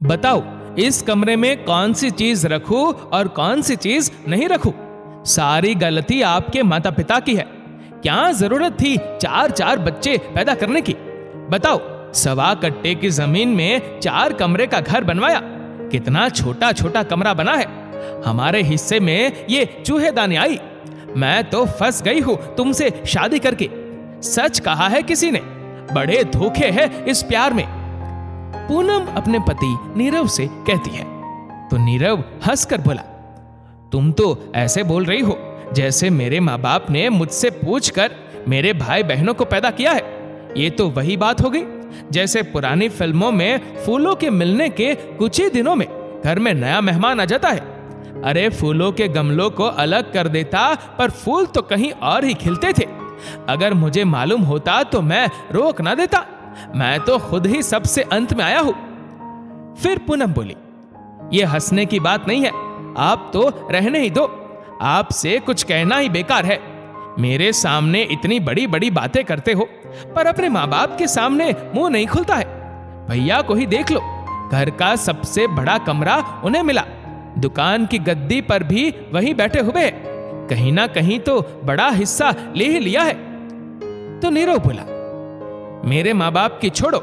बताओ इस कमरे में कौन सी चीज रखूं और कौन सी चीज नहीं रखूं। सारी गलती आपके माता पिता की है। क्या जरूरत थी चार चार बच्चे पैदा करने की। बताओ 1.25 कट्टे की जमीन में 4 कमरे का घर बनवाया। कितना छोटा छोटा कमरा बना है। हमारे हिस्से में ये चूहेदानी आई। मैं तो फंस गई हूं तुमसे शादी करके। सच कहा है किसी ने, बड़े धोखे हैं इस प्यार में। पूनम अपने पति नीरव से कहती है तो नीरव हंसकर बोला, तुम तो ऐसे बोल रही हो जैसे मेरे माँ बाप ने मुझसे पूछकर मेरे भाई बहनों को पैदा किया है। ये तो वही बात हो गई जैसे पुरानी फिल्मों में फूलों के मिलने के कुछ ही दिनों में घर में नया मेहमान आ जाता है। अरे फूलों के गमलों को अलग कर देता, पर फूल तो कहीं और ही खिलते थे। अगर मुझे मालूम होता तो मैं रोक ना देता। मैं तो खुद ही सबसे अंत में आया हूं। फिर पूनम बोली, ये हंसने की बात नहीं है, आप तो रहने ही दो। आपसे कुछ कहना ही बेकार है। मेरे सामने इतनी बड़ी बड़ी बातें करते हो, पर अपने माँ बाप के सामने मुंह नहीं खुलता है। भैया को ही देख लो, घर का सबसे बड़ा कमरा उन्हें मिला। दुकान की गद्दी पर भी वहीं बैठे हुए हैं। कहीं ना कहीं तो बड़ा हिस्सा ले ही लिया है। तो नीरव बोला, मेरे माँ बाप की छोड़ो,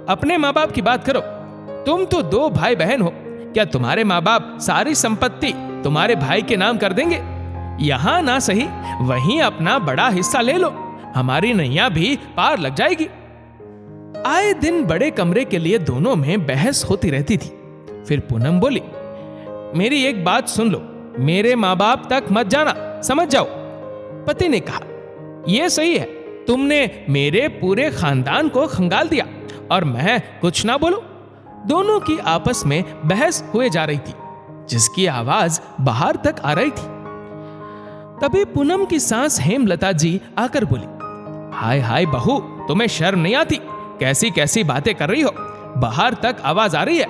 अपने माँ बाप की बात करो। तुम तो 2 भाई बहन हो। क्या तुम्हारे माँ बाप सारी संपत्ति तुम्हारे भाई के नाम कर देंगे? यहां ना सही वहीं अपना बड़ा हिस्सा ले लो, हमारी नैया भी पार लग जाएगी। आए दिन बड़े कमरे के लिए दोनों में बहस होती रहती थी। फिर पूनम बोली, मेरी एक बात सुन लो, मेरे माँ बाप तक मत जाना, समझ जाओ। पति ने कहा, यह सही है, तुमने मेरे पूरे खानदान को खंगाल दिया और मैं कुछ ना बोलूं। दोनों की आपस में बहस हुए जा रही थी, जिसकी आवाज बाहर तक आ रही थी। तभी पूनम की सास हेमलता जी आकर बोली, हाय हाय बहू, तुम्हें शर्म नहीं आती? कैसी कैसी बातें कर रही हो, बाहर तक आवाज आ रही है।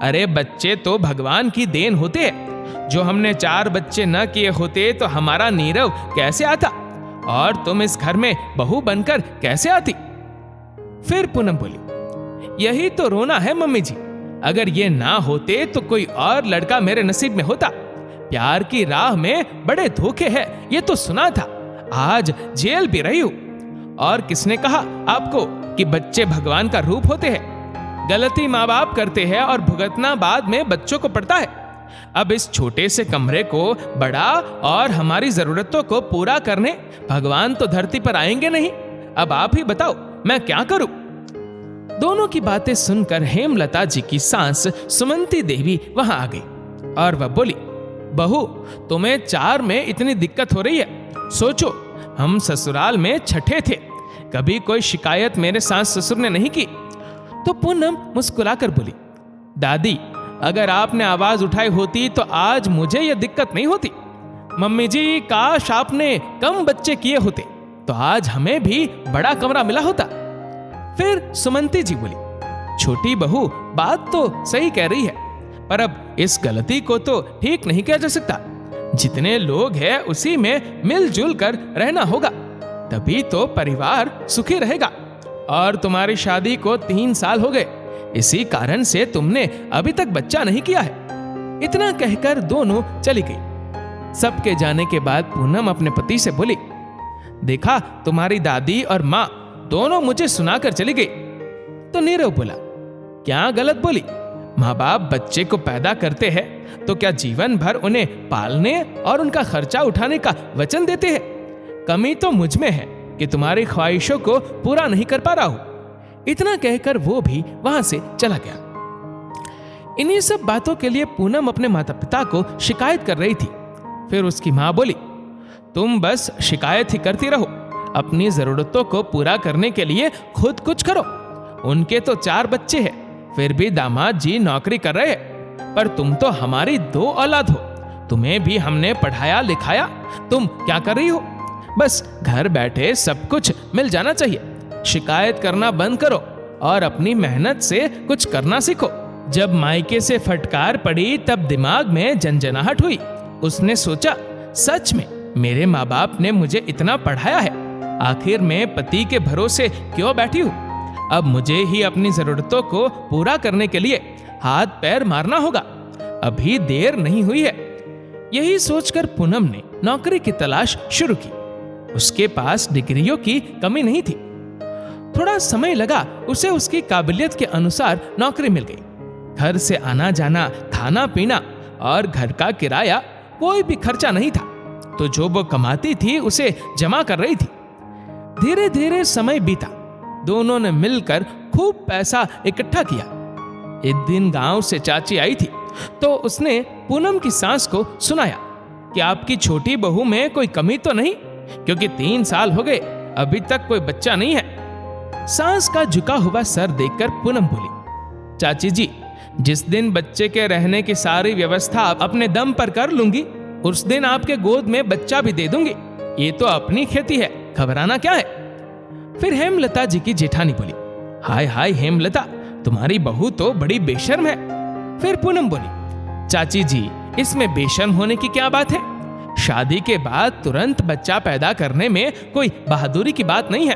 अरे बच्चे तो भगवान की देन होते हैं। जो हमने 4 बच्चे न किए होते तो हमारा नीरव कैसे आता, और तुम इस घर में बहू बनकर कैसे आती? फिर पूनम बोली, यही तो रोना है मम्मी जी। अगर ये ना होते तो कोई और लड़का मेरे नसीब में होता। प्यार की राह में बड़े धोखे हैं, ये तो सुना था। आज जेल भी रही हूं। और किसने कहा आपको कि बच्चे भगवान का रूप होते हैं? गलती माँ बाप करते हैं और भुगतना बाद में बच्चों को पड़ता है। अब इस छोटे से कमरे को बड़ा और हमारी जरूरतों को पूरा करने भगवान तो धरती पर आएंगे नहीं। अब आप ही बताओ मैं क्या करूं? दोनों की बातें सुनकर हेमलता जी की सास सुमंती देवी वहां आ गई और वह बोली, बहू तुम्हें 4 में इतनी दिक्कत हो रही है। सोचो, हम ससुराल में छठे थे, कभी कोई शिकायत मेरे सास ससुर ने नहीं की। तो पूनम मुस्कुराकर बोली, दादी अगर आपने आवाज उठाई होती तो आज मुझे यह दिक्कत नहीं होती। मम्मी जी काश आपने कम बच्चे किए होते तो आज हमें भी बड़ा कमरा मिला होता। फिर सुमंती जी बोली, छोटी बहू बात तो सही कह रही है, पर अब इस गलती को तो ठीक नहीं किया जा सकता। जितने लोग हैं उसी में मिलजुल कर रहना होगा, तभी तो परिवार सुखी रहेगा। और तुम्हारी शादी को 3 साल हो गए, इसी कारण से तुमने अभी तक बच्चा नहीं किया है। इतना कहकर दोनों चली गई। सबके जाने के बाद पूनम अपने पति से बोली, देखा तुम्हारी दादी और माँ दोनों मुझे सुनाकर चली गई। तो नीरव बोला, क्या गलत बोली? माँ बाप बच्चे को पैदा करते हैं तो क्या जीवन भर उन्हें पालने और उनका खर्चा उठाने का वचन देते हैं? कमी तो मुझ में है कि तुम्हारी ख्वाहिशों को पूरा नहीं कर पा रहा हूं। इतना कहकर वो भी वहां से चला गया। इन्हीं सब बातों के लिए पूनम अपने माता पिता को शिकायत कर रही थी। फिर उसकी माँ बोली, तुम बस शिकायत ही करती रहो, अपनी जरूरतों को पूरा करने के लिए खुद कुछ करो। उनके तो 4 बच्चे हैं, फिर भी दामाद जी नौकरी कर रहे हैं, पर तुम तो हमारी 2 औलाद हो। तुम्हें भी हमने पढ़ाया लिखाया, तुम क्या कर रही हो? बस घर बैठे सब कुछ मिल जाना चाहिए। शिकायत करना बंद करो और अपनी मेहनत से कुछ करना सीखो। जब मायके से फटकार पड़ी तब दिमाग में जनजनाहट हुई। उसने सोचा, सच में मेरे माँ बाप ने मुझे इतना पढ़ाया है, आखिर मैं पति के भरोसे क्यों बैठी हूँ? अब मुझे ही अपनी जरूरतों को पूरा करने के लिए हाथ पैर मारना होगा। अभी देर नहीं हुई है। यही सोचकर पूनम ने नौकरी की तलाश शुरू की। उसके पास डिग्रियों की कमी नहीं थी। थोड़ा समय लगा उसे उसकी काबिलियत के अनुसार नौकरी मिल गई। घर से आना जाना, खाना पीना और घर का किराया, कोई भी खर्चा नहीं था। तो जो वो कमाती थी उसे जमा कर रही थी। धीरे धीरे समय बीता। दोनों ने मिलकर खूब पैसा इकट्ठा किया। एक दिन गांव से चाची आई थी तो उसने पूनम की सास को सुनाया कि आपकी छोटी बहू में कोई कमी तो नहीं, क्योंकि 3 साल हो गए अभी तक कोई बच्चा नहीं है। सास का झुका हुआ सर देखकर पूनम बोली, चाची जी, जिस दिन बच्चे के रहने की सारी व्यवस्था अपने दम पर कर लूंगी, उस दिन आपके गोद में बच्चा भी दे दूंगी। ये तो अपनी खेती है, घबराना क्या है। फिर हेमलता जी की जेठानी बोली, हाय हाय हेमलता, तुम्हारी बहू तो बड़ी बेशर्म है। फिर पूनम बोली, चाची जी, इसमें बेशर्म होने की क्या बात है। शादी के बाद तुरंत बच्चा पैदा करने में कोई बहादुरी की बात नहीं है।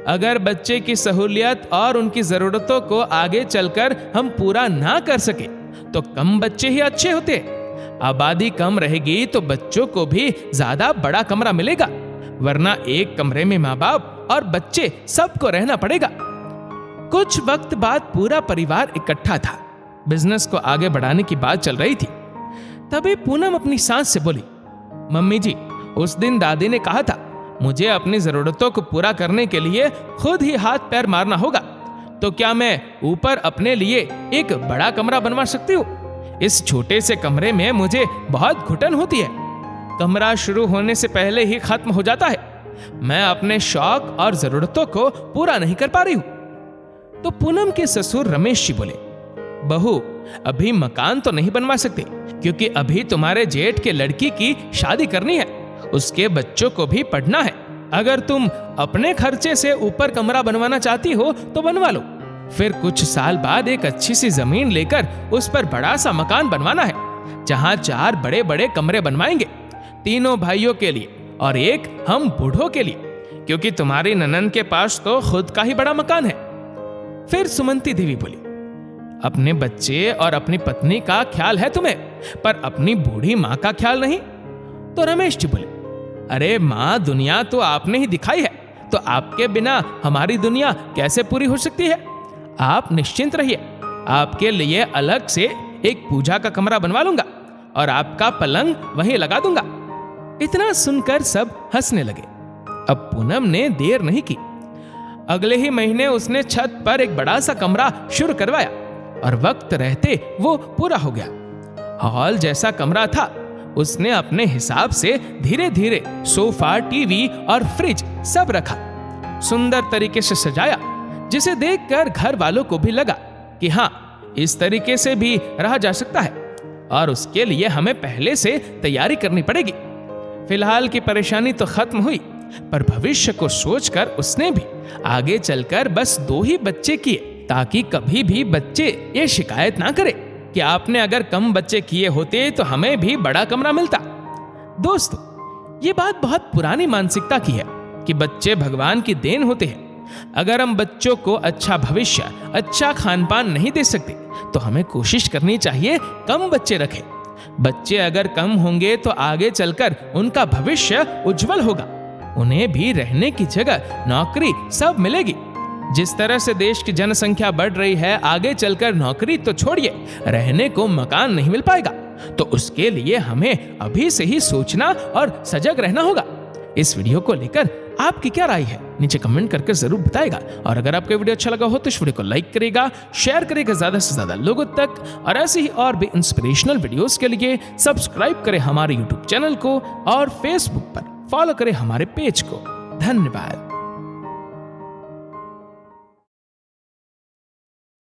अगर बच्चे की सहूलियत और उनकी जरूरतों को आगे चलकर हम पूरा ना कर सके तो कम बच्चे ही अच्छे होते। आबादी कम रहेगी तो बच्चों को भी ज्यादा बड़ा कमरा मिलेगा, वरना एक कमरे में माँ बाप और बच्चे सबको रहना पड़ेगा। कुछ वक्त बाद पूरा परिवार इकट्ठा था। बिजनेस को आगे बढ़ाने की बात चल रही थी। तभी पूनम अपनी सास से बोली, मम्मी जी, उस दिन दादी ने कहा था मुझे अपनी जरूरतों को पूरा करने के लिए खुद ही हाथ पैर मारना होगा। तो क्या मैं ऊपर अपने लिए एक बड़ा कमरा बनवा सकती हूँ? इस छोटे से कमरे में मुझे बहुत घुटन होती है। कमरा शुरू होने से पहले ही खत्म हो जाता है। मैं अपने शौक और जरूरतों को पूरा नहीं कर पा रही हूँ। तो पूनम के ससुर रमेश जी बोले, बहू, अभी मकान तो नहीं बनवा सकते, क्योंकि अभी तुम्हारे जेठ के लड़की की शादी करनी है, उसके बच्चों को भी पढ़ना है। अगर तुम अपने खर्चे से ऊपर कमरा बनवाना चाहती हो तो बनवा लो। फिर कुछ साल बाद एक अच्छी सी जमीन लेकर उस पर बड़ा सा मकान बनवाना है, जहां 4 बड़े बड़े कमरे बनवाएंगे, 3 भाइयों के लिए और एक हम बूढ़ों के लिए, क्योंकि तुम्हारी ननन के पास तो खुद का ही बड़ा मकान है। फिर सुमंती देवी बोली, अपने बच्चे और अपनी पत्नी का ख्याल है तुम्हें, पर अपनी बूढ़ी माँ का ख्याल नहीं। तो रमेश जी बोले, अरे माँ, दुनिया तो आपने ही दिखाई है, तो आपके बिना हमारी दुनिया कैसे पूरी हो सकती है। आप निश्चिंत रहिए, आपके लिए अलग से एक पूजा का कमरा बनवा लूंगा और आपका पलंग वहीं लगा दूंगा। इतना सुनकर सब हंसने लगे। अब पूनम ने देर नहीं की। अगले ही महीने उसने छत पर एक बड़ा सा कमरा शुरू करवाया और वक्त रहते वो पूरा हो गया। हॉल जैसा कमरा था। उसने अपने हिसाब से धीरे धीरे सोफा, टीवी और फ्रिज सब रखा, सुंदर तरीके से सजाया, जिसे देखकर घर वालों को भी लगा कि हाँ, इस तरीके से भी रहा जा सकता है, और उसके लिए हमें पहले से तैयारी करनी पड़ेगी। फिलहाल की परेशानी तो खत्म हुई, पर भविष्य को सोचकर उसने भी आगे चलकर बस 2 ही बच्चे किए, ताकि कभी भी बच्चे ये शिकायत ना करे कि आपने अगर कम बच्चे किए होते तो हमें भी बड़ा कमरा मिलता। दोस्तों, ये बात बहुत पुरानी मानसिकता की है कि बच्चे भगवान की देन होते हैं। अगर हम बच्चों को अच्छा भविष्य, अच्छा खान पान नहीं दे सकते तो हमें कोशिश करनी चाहिए कम बच्चे रखें। बच्चे अगर कम होंगे तो आगे चलकर उनका भविष्य उज्जवल होगा। उन्हें भी रहने की जगह, नौकरी सब मिलेगी। जिस तरह से देश की जनसंख्या बढ़ रही है, आगे चलकर नौकरी तो छोड़िए, रहने को मकान नहीं मिल पाएगा। तो उसके लिए हमें अभी से ही सोचना और सजग रहना होगा। इस वीडियो को लेकर आपकी क्या राय है, नीचे कमेंट करके जरूर बताएगा। और अगर आपको वीडियो अच्छा लगा हो तो इस वीडियो को लाइक करेगा, शेयर करेगा ज्यादा से ज्यादा लोगों तक, और ऐसे ही और भी इंस्पिरेशनल वीडियोस के लिए सब्सक्राइब करें हमारे यूट्यूब चैनल को और फेसबुक पर फॉलो करें हमारे पेज को। धन्यवाद।